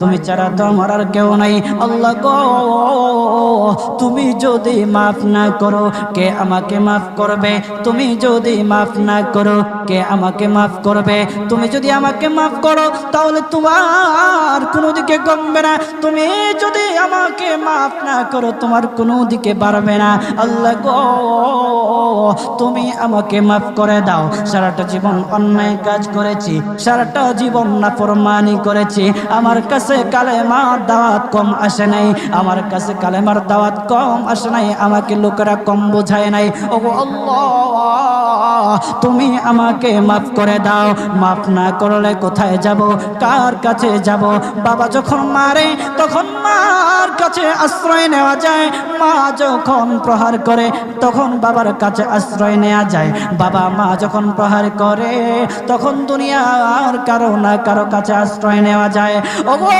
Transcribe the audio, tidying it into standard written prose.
তুমি ছাড়া তো আমার আর কেউ নাই। আল্লাহ গো, তুমি যদি মাফ না করো কে আমাকে মাফ করবে? তুমি যদি মাফ না করো কে আমাকে মাফ করবে? তুমি যদি আমাকে মাফ করো তাহলে তোমার কোনো দিকে কমবে না, তুমি যদি আমাকে মাফ না করো তোমার কোনো দিকে বাড়বে না। আল্লাহ গো, তুমি আমাকে মাফ করে দাও। সারাটা জীবন অন্যায় কাজ করেছি, সারাটা জীবন নাফরমানি করেছি, আমার কাছে কালেমার দাওয়াত কম আসে নাই, আমার কাছে কালেমার দাওয়াত কম আসে নাই, আমাকে লোকেরা কম বোঝায় নাই। ওগো আল্লাহ, তুমি আমাকে মাফ করে দাও। মাফ না করলে কোথায় যাব, কার কাছে যাব? বাবা যখন মারে তখন মার কাছে আশ্রয় নেওয়া যায়, মা যখন প্রহার করে তখন বাবার কাছে আশ্রয় নেওয়া যায়, বাবা মা যখন প্রহার করে তখন দুনিয়ার কারো না কারো কাছে আশ্রয় নেওয়া যায়। ওগো